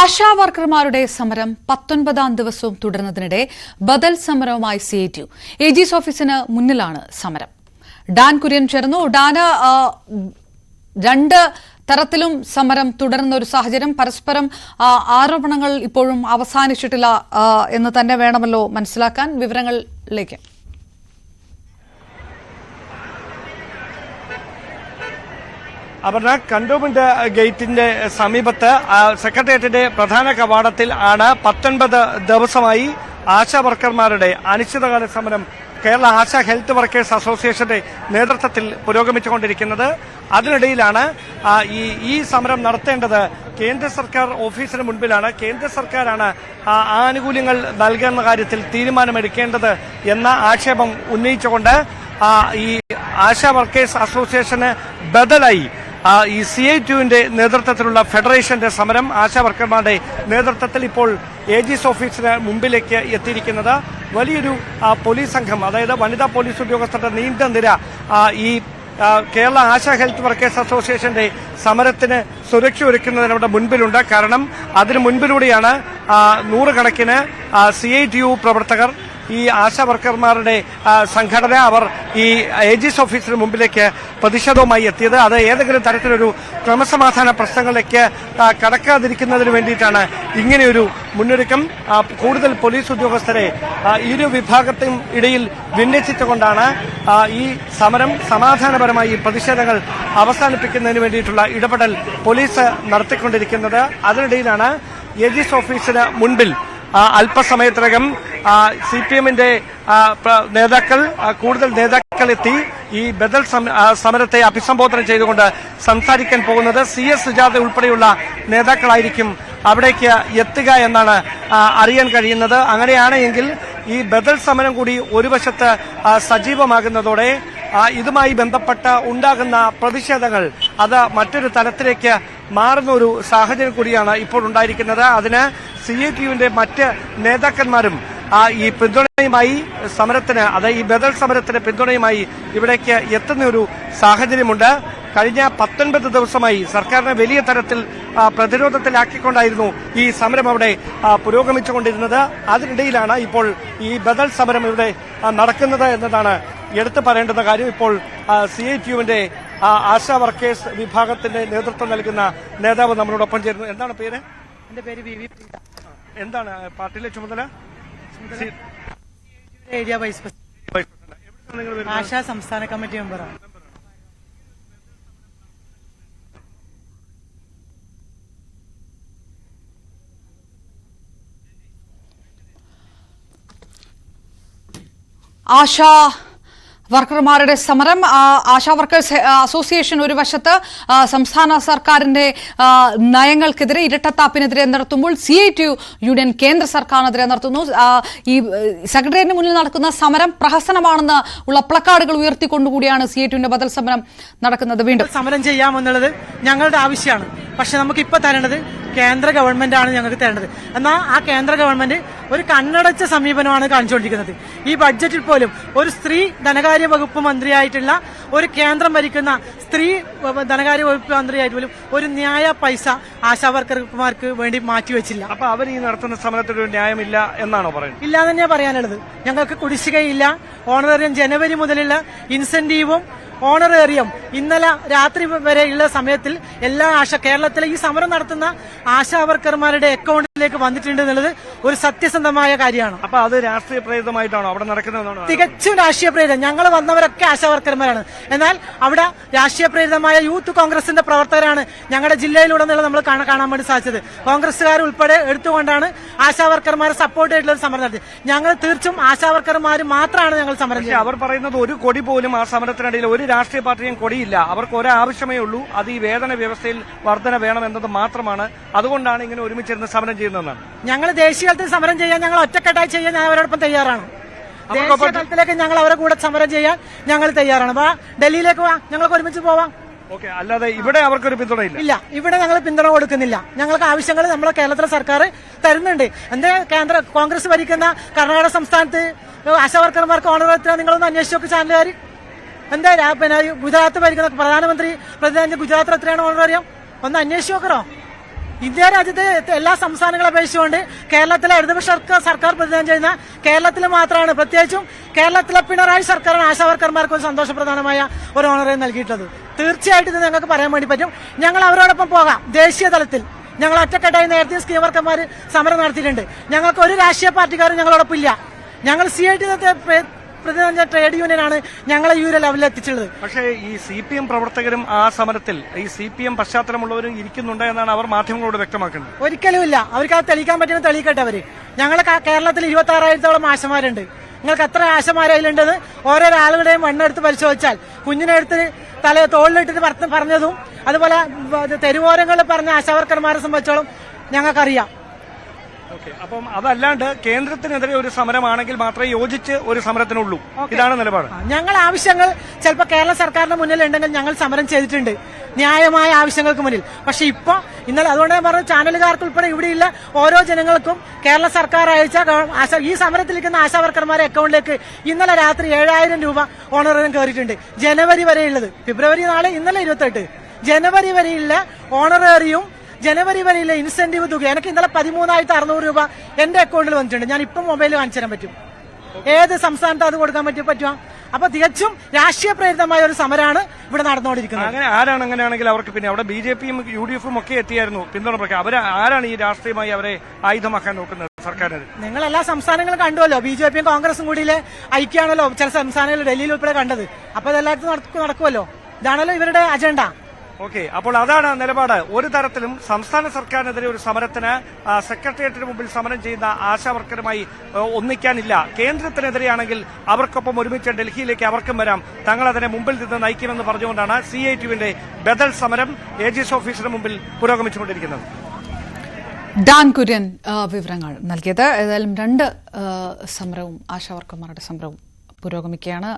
ആശാ വർക്കർമാരുടെ സമരം 19ാം ദിവസവും തുടരുന്നതിനിടെ ബദൽ സമരവുമായി CITU. AG's ഓഫീസിന് മുന്നിലാണ് സമരം. ഡാൻ കുര്യൻ ചേർന്നു. ഡാന് രണ്ട് തരത്തിലും സമരം തുടരുന്ന ഒരു സാഹചര്യം, പരസ്പരം ആരോപണങ്ങൾ ഇപ്പോഴും അവസാനിച്ചിട്ടില്ല എന്ന് തന്നെ വേണമല്ലോ മനസ്സിലാക്കാൻ. വിവരങ്ങളിലേക്ക്. അപർണ, കണ്ടോൺമെന്റ് ഗേറ്റിന്റെ സമീപത്ത് സെക്രട്ടേറിയറ്റിന്റെ പ്രധാന കവാടത്തിൽ ആണ് 19 ദിവസമായി ആശാ വർക്കർമാരുടെ അനിശ്ചിതകാല സമരം കേരള ആശാ ഹെൽത്ത് വർക്കേഴ്സ് അസോസിയേഷന്റെ നേതൃത്വത്തിൽ പുരോഗമിച്ചുകൊണ്ടിരിക്കുന്നത്. അതിനിടയിലാണ് ഈ സമരം നടത്തേണ്ടത് കേന്ദ്ര സർക്കാർ ഓഫീസിന് മുൻപിലാണ്. കേന്ദ്ര സർക്കാരാണ് ആനുകൂല്യങ്ങൾ നൽകുന്ന കാര്യത്തിൽ തീരുമാനമെടുക്കേണ്ടത് എന്ന ആക്ഷേപം ഉന്നയിച്ചുകൊണ്ട് ഈ ആശാ വർക്കേഴ്സ് അസോസിയേഷന് ബദലായി ഈ CITUവിന്റെ നേതൃത്വത്തിലുള്ള ഫെഡറേഷന്റെ സമരം ആശാ വർക്കർമാരുടെ നേതൃത്വത്തിൽ ഇപ്പോൾ AG's ഓഫീസിന് മുമ്പിലേക്ക് എത്തിയിരിക്കുന്നത്. വലിയൊരു പോലീസ് സംഘം, അതായത് വനിതാ പോലീസ് ഉദ്യോഗസ്ഥരുടെ നീണ്ട നിര ഈ കേരള ആശാ ഹെൽത്ത് വർക്കേഴ്സ് അസോസിയേഷന്റെ സമരത്തിന് സുരക്ഷ ഒരുക്കുന്നതിന് അവിടെ മുൻപിലുണ്ട്. കാരണം അതിനു മുൻപിലൂടെയാണ് നൂറുകണക്കിന് CITU പ്രവർത്തകർ, ഈ ആശാ വർക്കർമാരുടെ സംഘടന, അവർ ഈ AG's ഓഫീസിന് മുമ്പിലേക്ക് പ്രതിഷേധവുമായി എത്തിയത്. അത് ഏതെങ്കിലും തരത്തിലൊരു ക്രമസമാധാന പ്രശ്നങ്ങളിലേക്ക് കടക്കാതിരിക്കുന്നതിന് വേണ്ടിയിട്ടാണ് ഇങ്ങനെയൊരു മുന്നൊരുക്കം. കൂടുതൽ പോലീസ് ഉദ്യോഗസ്ഥരെ ഇരു വിഭാഗത്തിനും ഇടയിൽ വിന്യസിച്ചുകൊണ്ടാണ് ഈ സമരം സമാധാനപരമായി പ്രതിഷേധങ്ങൾ അവസാനിപ്പിക്കുന്നതിന് വേണ്ടിയിട്ടുള്ള ഇടപെടൽ പോലീസ് നടത്തിക്കൊണ്ടിരിക്കുന്നത്. അതിനിടയിലാണ് AG's ഓഫീസിന് മുൻപിൽ അല്പസമയത്തിനകം CPMന്റെ നേതാക്കൾ, കൂടുതൽ നേതാക്കൾ എത്തി ഈ ബദൽ സമരത്തെ അഭിസംബോധന ചെയ്തുകൊണ്ട് സംസാരിക്കാൻ പോകുന്നത്. CS സുജാത ഉൾപ്പെടെയുള്ള നേതാക്കളായിരിക്കും അവിടേക്ക് എത്തുക എന്നാണ് അറിയാൻ കഴിയുന്നത്. അങ്ങനെയാണെങ്കിൽ ഈ ബദൽ സമരം കൂടി ഒരു വശത്ത് സജീവമാകുന്നതോടെ ഇതുമായി ബന്ധപ്പെട്ട ഉണ്ടാകുന്ന പ്രതിഷേധങ്ങൾ അത് മറ്റൊരു തലത്തിലേക്ക് മാറുന്ന ഒരു സാഹചര്യം കൂടിയാണ് ഇപ്പോൾ ഉണ്ടായിരിക്കുന്നത്. അതിന് CITUവിന്റെ മറ്റ് നേതാക്കന്മാരും ഈ പിന്തുണയുമായി സമരത്തിന്, അതായത് ഈ ബദൽ സമരത്തിന് പിന്തുണയുമായി ഇവിടേക്ക് എത്തുന്ന ഒരു സാഹചര്യമുണ്ട്. കഴിഞ്ഞ 19 ദിവസമായി സർക്കാരിനെ വലിയ തരത്തിൽ പ്രതിരോധത്തിലാക്കിക്കൊണ്ടായിരുന്നു ഈ സമരം അവിടെ പുരോഗമിച്ചുകൊണ്ടിരുന്നത്. അതിനിടയിലാണ് ഇപ്പോൾ ഈ ബദൽ സമരം ഇവിടെ നടക്കുന്നത് എന്നതാണ് എടുത്തു പറയേണ്ടുന്ന കാര്യം. ഇപ്പോൾ CITUവിന്റെ ആശാ വർക്കേഴ്സ് വിഭാഗത്തിന്റെ നേതൃത്വം നൽകുന്ന നേതാവ് നമ്മളോടൊപ്പം ചേരുന്നു. എന്താണ് പേര്? എന്റെ പേര് VV. എന്താണ് പാർട്ടിയിലെ ചുമതല? ഏരിയ വൈസ് പ്രസിഡന്റ്, ആശാ സംസ്ഥാന കമ്മിറ്റി മെമ്പറാണ്. ആശാ വർക്കർമാരുടെ സമരം, ആശാ വർക്കേഴ്സ് അസോസിയേഷൻ ഒരു വശത്ത് സംസ്ഥാന സർക്കാരിന്റെ നയങ്ങൾക്കെതിരെ, ഇരട്ടത്താപ്പിനെതിരെ നടത്തുമ്പോൾ CITU യൂണിയൻ കേന്ദ്ര സർക്കാരിനെതിരെ നടത്തുന്നു. ഈ സെക്രട്ടേറിയറ്റിന് മുന്നിൽ നടക്കുന്ന സമരം പ്രഹസനമാണെന്ന് ഉള്ള പ്ലക്കാർഡുകൾ ഉയർത്തിക്കൊണ്ടുകൂടിയാണ് CITUവിന്റെ ബദൽ സമരം നടക്കുന്നത്. വീണ്ടും സമരം ചെയ്യാമെന്നുള്ളത് ഞങ്ങളുടെ ആവശ്യമാണ്. പക്ഷെ നമുക്കിപ്പോൾ തരേണ്ടത് കേന്ദ്ര ഗവൺമെന്റ് ആണ് ഞങ്ങൾക്ക് തരേണ്ടത്. എന്നാൽ ആ കേന്ദ്ര ഗവൺമെന്റ് ഒരു കണ്ണടച്ച സമീപനമാണ് കാണിച്ചുകൊണ്ടിരിക്കുന്നത്. ഈ ബഡ്ജറ്റിൽ പോലും ഒരു സ്ത്രീ ധനകാര്യ വകുപ്പ് മന്ത്രിയായിട്ടുള്ള, ഒരു കേന്ദ്രം ഭരിക്കുന്ന സ്ത്രീ ധനകാര്യ വകുപ്പ് മന്ത്രിയായിട്ട് പോലും ഒരു ന്യായ പൈസ ആശാ വർക്കർമാർക്ക് വേണ്ടി മാറ്റിവെച്ചില്ല. അപ്പൊ അവർ ഈ നടത്തുന്ന സമരത്തിലൊരു ന്യായമില്ല എന്നാണോ പറയുന്നത്? ഇല്ല തന്നെയാണ് പറയാനുള്ളത്. ഞങ്ങൾക്ക് കുടിശ്ശികയില്ല, ഓണറേറിയം ജനുവരി മുതലുള്ള ഇൻസെന്റീവും ഓണറേറിയം ഇന്നലെ രാത്രി വരെയുള്ള സമയത്തിൽ എല്ലാ കേരളത്തിലെ ഈ സമരം നടത്തുന്ന ആശാ വർക്കർമാരുടെ അക്കൗണ്ടിലേക്ക് വന്നിട്ടുണ്ട് എന്നുള്ളത് ഒരു സത്യസന്ധമായ കാര്യമാണ്. അപ്പൊ അത് രാഷ്ട്രീയ പ്രേരിതമായിട്ടാണോ അവിടെ നടക്കുന്നതെന്നാണോ? തികച്ചും രാഷ്ട്രീയ പ്രേരിതം. ഞങ്ങൾ വന്നവരൊക്കെ ആശാ വർക്കർമാരാണ്. എന്നാൽ അവിടെ രാഷ്ട്രീയ പ്രേരിതമായ യൂത്ത് കോൺഗ്രസിന്റെ പ്രവർത്തകരാണ് ഞങ്ങളുടെ ജില്ലയിലുടനീളം നമ്മൾ കാണാൻ വേണ്ടി സാധിച്ചത്. കോൺഗ്രസുകാർ ഉൾപ്പെടെ എടുത്തുകൊണ്ടാണ് ആശാ വർക്കർമാരെ സപ്പോർട്ട് ചെയ്തിട്ടുള്ള ഒരു സമരം നടത്തി. ഞങ്ങൾ തീർച്ചും ആശാ വർക്കർമാർ മാത്രമാണ് ഞങ്ങൾ സമരം ചെയ്യുന്നത്. അവർ പറയുന്നത് ഒരു കൊടി പോലും ആ സമരത്തിനിടയിൽ ഒരു രാഷ്ട്രീയ പാർട്ടിയും കൊടിയില്ല. അവർക്ക് ഒരാവശ്യമേ ഉള്ളൂ, അത് ഈ വേതന വ്യവസ്ഥയിൽ വർധന വേണം എന്നത് മാത്രമാണ്. അതുകൊണ്ടാണ് ഇങ്ങനെ ഒരുമിച്ചിരുന്ന് സമരം ചെയ്യുന്നതെന്നാണ്. ഞങ്ങൾ ദേശീയ തലത്തിൽ സമരം ചെയ്യാൻ, ഞങ്ങൾ ഒറ്റക്കെട്ടായി ചെയ്യാൻ ഞാൻ അവരോടൊപ്പം തയ്യാറാണ്. ദേശീയ തലത്തിലേക്ക് ഞങ്ങൾ അവരെ കൂടെ സമരം ചെയ്യാൻ ഞങ്ങൾ തയ്യാറാണ്. ഡൽഹിയിലേക്ക് വാ, ഞങ്ങൾക്ക് ഒരുമിച്ച് പോവാം. ഓക്കെ, അല്ലാതെ ഇവിടെ അവർക്കൊരു പിന്തുണയില്ല? ഇല്ല, ഇവിടെ ഞങ്ങൾ പിന്തുണ കൊടുക്കുന്നില്ല. ഞങ്ങൾക്ക് ആവശ്യങ്ങൾ നമ്മളെ കേരളത്തിലെ സർക്കാർ തരുന്നുണ്ട്. എന്താ കോൺഗ്രസ് ഭരിക്കുന്ന കർണാടക സംസ്ഥാനത്ത് ആശാ വർക്കർമാർക്ക് ഓണറേറിയം നിങ്ങളൊന്ന് അന്വേഷിച്ച് നോക്ക് ചാനലുകാർ. എന്താ പിന്നെ ഗുജറാത്ത് ഭരിക്കുന്ന പ്രധാനമന്ത്രി പ്രസിഡന്റ് ഗുജറാത്തിൽ എത്രയാണ് ഓണറേറിയം? ഒന്ന് അന്വേഷിച്ച് നോക്കണോ? ഇന്ത്യ രാജ്യത്തെ എല്ലാ സംസ്ഥാനങ്ങളെ അപേക്ഷിച്ചുകൊണ്ട് കേരളത്തിലെ ഇടതുപക്ഷ സർക്കാർ പ്രതിദാനം ചെയ്യുന്ന കേരളത്തിൽ മാത്രമാണ്, പ്രത്യേകിച്ചും കേരളത്തിലെ പിണറായി സർക്കാരാണ് ആശാവർക്കർമാർക്ക് ഒരു സന്തോഷപ്രധാനമായ ഒരു ഓണറേറിയം നൽകിയിട്ടുള്ളത്. തീർച്ചയായിട്ടും ഇത് ഞങ്ങൾക്ക് പറയാൻ വേണ്ടി പറ്റും. ഞങ്ങൾ അവരോടൊപ്പം പോകാം. ദേശീയ തലത്തിൽ ഞങ്ങൾ ഒറ്റക്കെട്ടായി നേരത്തെ സ്കീം വർക്കർമാർ സമരം നടത്തിയിട്ടുണ്ട്. ഞങ്ങൾക്ക് ഒരു രാഷ്ട്രീയ പാർട്ടിക്കാരും ഞങ്ങളോടൊപ്പം ഇല്ല. ഞങ്ങൾ CIT പ്രതിനിധി ട്രേഡ് യൂണിയനാണ് ഞങ്ങളെ ഈ ഒരു ലെവലിൽ എത്തിച്ചുള്ളത്. പക്ഷേ ഈ CPM പ്രവർത്തകരും ആ സമരത്തിൽ ഈ CPM പശ്ചാത്തലമുള്ളവരും ഇരിക്കുന്നുണ്ട് എന്നാണ് അവർ മാധ്യമങ്ങളോട് വ്യക്തമാക്കുന്നത്. ഒരിക്കലുമില്ല. അവർക്ക് അത് തെളിയിക്കാൻ പറ്റുന്ന തെളിയിക്കട്ടെ. അവര് ഞങ്ങളെ കേരളത്തിൽ 26,000-ഓളം ആശമാരുണ്ട്. നിങ്ങൾക്ക് എത്ര ആശമാരയിലുണ്ടെന്ന് ഓരോരോ ആളുകളുടെയും മണ്ണെടുത്ത് പരിശോധിച്ചാൽ, കുഞ്ഞിനെടുത്ത് തോളിലിട്ടിട്ട് പറഞ്ഞതും അതുപോലെ തെരുവോരങ്ങളിൽ പറഞ്ഞ ആശാവർക്കർമാരെ സംബന്ധിച്ചോളം ഞങ്ങൾക്കറിയാം. അപ്പം അതല്ലാണ്ട് കേന്ദ്രത്തിനെതിരെ ഒരു സമരമാണെങ്കിൽ മാത്രമേ യോജിച്ച് ഒരു സമരത്തിനുള്ളൂ. ഇതാണ് നിലപാട്. ഞങ്ങൾ ആവശ്യങ്ങൾ ചിലപ്പോൾ കേരള സർക്കാരിന്റെ മുന്നിൽ ഉണ്ടെങ്കിൽ ഞങ്ങൾ സമരം ചെയ്തിട്ടുണ്ട്, ന്യായമായ ആവശ്യങ്ങൾക്ക് മുന്നിൽ. പക്ഷെ ഇപ്പൊ ഇന്നലെ അതുകൊണ്ട് ഞാൻ പറഞ്ഞ ചാനലുകാർക്ക് ഉൾപ്പെടെ ഇവിടെയുള്ള ഓരോ ജനങ്ങൾക്കും കേരള സർക്കാർ അയച്ച ഈ സമരത്തിലിരിക്കുന്ന ആശാവർക്കർമാരുടെ അക്കൗണ്ടിലേക്ക് ഇന്നലെ രാത്രി 7,000 രൂപ ഓണറേറിയം കയറിയിട്ടുണ്ട്. ജനുവരി വരെയുള്ളത്, ഫെബ്രുവരി 4 ഇന്നലെ 28, ജനുവരി വരെയുള്ള ഓണറേറിയും ജനുവരി വരെയിലെ ഇൻസെന്റീവ് തുക എനിക്ക് ഇന്നലെ 13,600 രൂപ എന്റെ അക്കൗണ്ടിൽ വന്നിട്ടുണ്ട്. ഞാൻ ഇപ്പം മൊബൈലിൽ കാണിച്ചു തരാൻ പറ്റും. ഏത് സംസ്ഥാനത്ത് അത് കൊടുക്കാൻ പറ്റുമോ? അപ്പൊ തികച്ചും രാഷ്ട്രീയ പ്രേരിതമായ ഒരു സമരമാണ് ഇവിടെ നടന്നുകൊണ്ടിരിക്കുന്നത്. അങ്ങനെ ആരാണ് അങ്ങനെയാണെങ്കിൽ അവർക്ക് പിന്നെ അവിടെ BJPയും UDFും ഒക്കെ എത്തിയായിരുന്നു പിന്തുണ പ്രഖ്യാപനം. ആരാണ് ഈ രാഷ്ട്രീയമായി അവരെ ആയുധമാക്കാൻ നോക്കുന്നത് സർക്കാരിന്? നിങ്ങൾ എല്ലാ സംസ്ഥാനങ്ങളും കണ്ടുവല്ലോ. BJPയും കോൺഗ്രസും കൂടിയിലെ ഐക്യാണല്ലോ ചില സംസ്ഥാനങ്ങളിൽ ഡൽഹിയിൽ ഉൾപ്പെടെ കണ്ടത്. അപ്പൊ അതെല്ലായിടത്തും നടക്കുമല്ലോ. ഇതാണല്ലോ ഇവരുടെ അജണ്ട. ഓക്കെ, അപ്പോൾ അതാണ് നിലപാട്. ഒരു തരത്തിലും സംസ്ഥാന സർക്കാരിനെതിരെ ഒരു സമരത്തിന് സെക്രട്ടേറിയറ്റിന് മുമ്പിൽ സമരം ചെയ്യുന്ന ആശാവർക്കറുമായി ഒന്നിക്കാനില്ല. കേന്ദ്രത്തിനെതിരെയാണെങ്കിൽ അവർക്കൊപ്പം ഒരുമിച്ച് ഡൽഹിയിലേക്ക് അവർക്കും വരാം, തങ്ങൾ അതിനെ മുമ്പിൽ നിന്ന് നയിക്കുമെന്ന് പറഞ്ഞുകൊണ്ടാണ് CITUവിന്റെ ബദൽ സമരം AG's ഓഫീസിന് മുമ്പിൽ പുരോഗമിച്ചുകൊണ്ടിരിക്കുന്നത്. ഡാൻ കുര്യൻ വിവരങ്ങൾ നൽകിയത്. ഏതായാലും 2 സമരവും ആശാവർക്കർമാരുടെ സമരവും പുരോഗമിക്കുകയാണ്.